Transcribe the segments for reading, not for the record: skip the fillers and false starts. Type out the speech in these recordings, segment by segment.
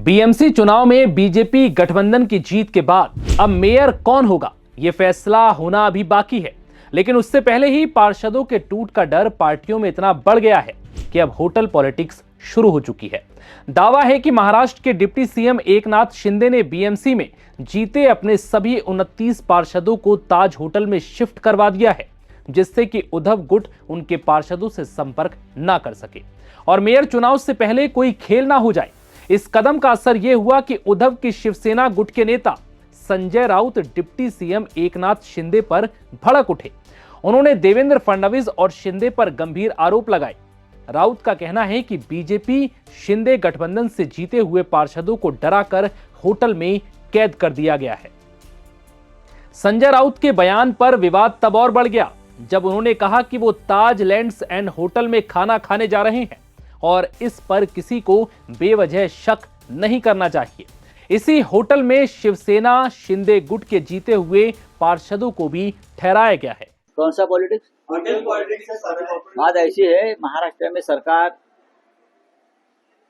BMC चुनाव में BJP गठबंधन की जीत के बाद अब मेयर कौन होगा ये फैसला होना अभी बाकी है। लेकिन उससे पहले ही पार्षदों के टूट का डर पार्टियों में इतना बढ़ गया है कि अब होटल पॉलिटिक्स शुरू हो चुकी है। दावा है कि महाराष्ट्र के डिप्टी सीएम एकनाथ शिंदे ने बीएमसी में जीते अपने सभी 29 पार्षदों को ताज होटल में शिफ्ट करवा दिया है, जिससे कि उद्धव गुट उनके पार्षदों से संपर्क ना कर सके और मेयर चुनाव से पहले कोई खेल ना हो जाए। इस कदम का असर यह हुआ कि उद्धव की शिवसेना गुट के नेता संजय राउत डिप्टी सीएम एकनाथ शिंदे पर भड़क उठे। उन्होंने देवेंद्र फडणवीस और शिंदे पर गंभीर आरोप लगाए। राउत का कहना है कि बीजेपी शिंदे गठबंधन से जीते हुए पार्षदों को डराकर होटल में कैद कर दिया गया है। संजय राउत के बयान पर विवाद तब और बढ़ गया जब उन्होंने कहा कि वो ताज लैंड्स एंड होटल में खाना खाने जा रहे हैं और इस पर किसी को बेवजह शक नहीं करना चाहिए। इसी होटल में शिवसेना शिंदे गुट के जीते हुए पार्षदों को भी ठहराया गया है। कौन सा पॉलिटिक्स? होटल पॉलिटिक्स है सारे। बात ऐसी है, महाराष्ट्र में सरकार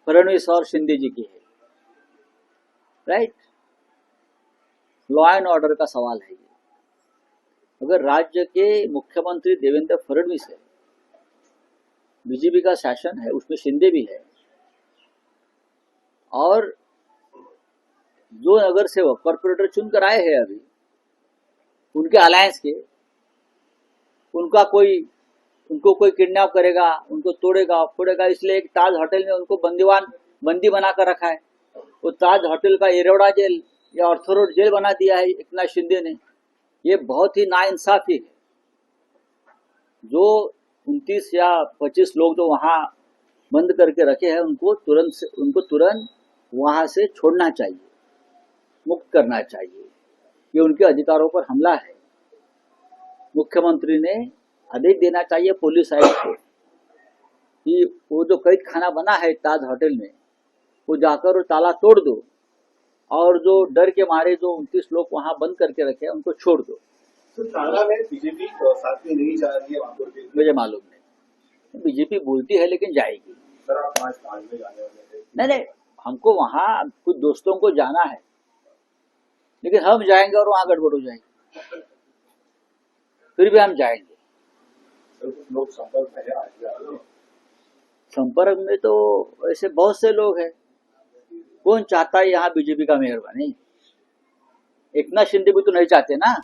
फडणवीस और शिंदे जी की है, राइट। लॉ एंड ऑर्डर का सवाल है ये। अगर राज्य के मुख्यमंत्री देवेंद्र फडणवीस है, बीजेपी का शासन है, उसमें शिंदे भी है, और जो नगर सेवक कॉर्पोरेटर चुनकर आए हैं अभी उनके अलायंस के, उनको कोई किडनैप करेगा, उनको तोड़ेगा, इसलिए एक ताज होटल में उनको बंदी बनाकर रखा है। वो ताज होटल का एरोड़ा जेल या ऑर्थोरोड जेल बना दिया है एकनाथ शिंदे ने। ये बहुत ही नाइंसाफी है। जो 29 या 25 लोग जो वहां बंद करके रखे हैं उनको तुरंत वहां से छोड़ना चाहिए, मुक्त करना चाहिए। ये उनके अधिकारों पर हमला है। मुख्यमंत्री ने आदेश देना चाहिए पुलिस आयुक्त को कि वो जो कैद खाना बना है ताज होटल में, वो जाकर वो ताला तोड़ दो और जो डर के मारे जो 29 लोग वहां बंद करके रखे हैं उनको छोड़ दो। तो ताला में बीजेपी साथ में नहीं जा रही है वहां पर। मुझे मालूम नहीं, बीजेपी बोलती है लेकिन जाएगी। सर आप आज ताज में जाने वाले थे? नहीं, हमको वहां कुछ दोस्तों को जाना है, लेकिन हम जाएंगे और वहां गड़बड़ हो जाएगी, फिर भी हम जाएंगे। सर कुछ लोग संपर्क में है? संपर्क में तो ऐसे बहुत से लोग हैं। कौन चाहता है यहाँ बीजेपी का मेयर बने? एकनाथ शिंदे भी तो नहीं चाहते ना।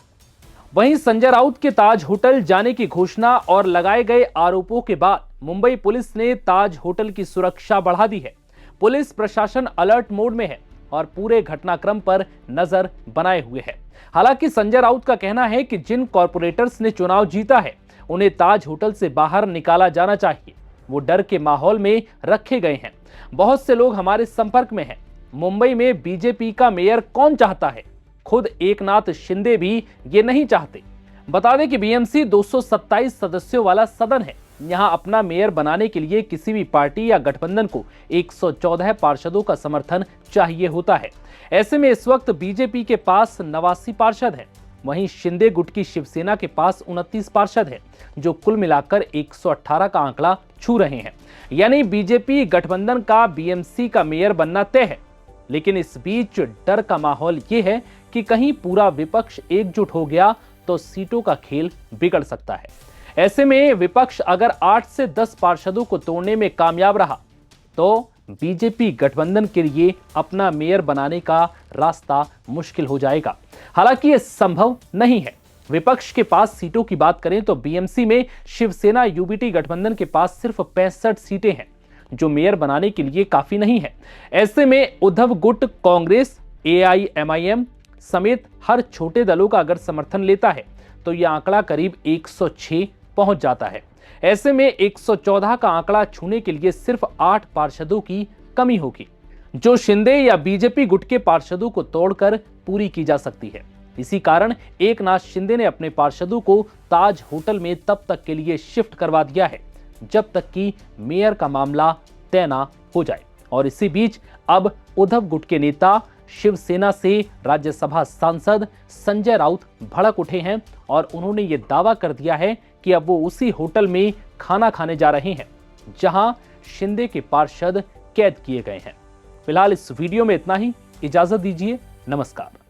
वहीं संजय राउत के ताज होटल जाने की घोषणा और लगाए गए आरोपों के बाद मुंबई पुलिस ने ताज होटल की सुरक्षा बढ़ा दी है। पुलिस प्रशासन अलर्ट मोड में है और पूरे घटनाक्रम पर नजर बनाए हुए है। हालांकि संजय राउत का कहना है कि जिन कॉर्पोरेटर्स ने चुनाव जीता है उन्हें ताज होटल से बाहर निकाला जाना चाहिए। वो डर के माहौल में रखे गए हैं। बहुत से लोग हमारे संपर्क में हैं। मुंबई में बीजेपी का मेयर कौन चाहता है? खुद एकनाथ शिंदे भी ये नहीं चाहते। बता दें कि बीएमसी 227 सदस्यों वाला सदन है। यहां अपना मेयर बनाने के लिए किसी भी पार्टी या गठबंधन को 114 पार्षदों का समर्थन चाहिए होता है। ऐसे में इस वक्त बीजेपी के पास 89 पार्षद हैं। वहीं शिंदे गुट की शिवसेना के पास 29 पार्षद हैं, जो कुल मिलाकर 118 का आंकड़ा छू रहे हैं। यानी बीजेपी गठबंधन का बीएमसी का मेयर बनना तय है। लेकिन इस बीच डर का माहौल ये है कि कहीं पूरा विपक्ष एकजुट हो गया तो सीटों का खेल बिगड़ सकता है। ऐसे में विपक्ष अगर 8 से 10 पार्षदों को तोड़ने में कामयाब रहा तो बीजेपी गठबंधन के लिए अपना मेयर बनाने का रास्ता मुश्किल हो जाएगा। हालांकि यह संभव नहीं है। विपक्ष के पास सीटों की बात करें तो बीएमसी में शिवसेना यूबीटी गठबंधन के पास सिर्फ 65 सीटें हैं, जो मेयर बनाने के लिए काफी नहीं है। ऐसे में उद्धव गुट कांग्रेस, एआईएमआईएम समेत हर छोटे दलों का अगर समर्थन लेता है तो यह आंकड़ा करीब 106 पहुंच जाता है। ऐसे में 114 का आंकड़ा छूने के लिए सिर्फ 8 पार्षदों की कमी होगी, जो शिंदे या बीजेपी गुट के पार्षदों को तोड़कर पूरी की जा सकती है। इसी कारण एकनाथ शिंदे ने अपने पार्षदों को ताज होटल में तब तक के लिए शिफ्ट करवा दिया है जब तक कि मेयर का मामला तय ना हो जाए। और इसी बीच अब उद्धव गुट के नेता शिवसेना से राज्यसभा सांसद संजय राउत भड़क उठे हैं और उन्होंने ये दावा कर दिया है कि अब वो उसी होटल में खाना खाने जा रहे हैं जहां शिंदे के पार्षद कैद किए गए हैं। फिलहाल इस वीडियो में इतना ही। इजाजत दीजिए। नमस्कार।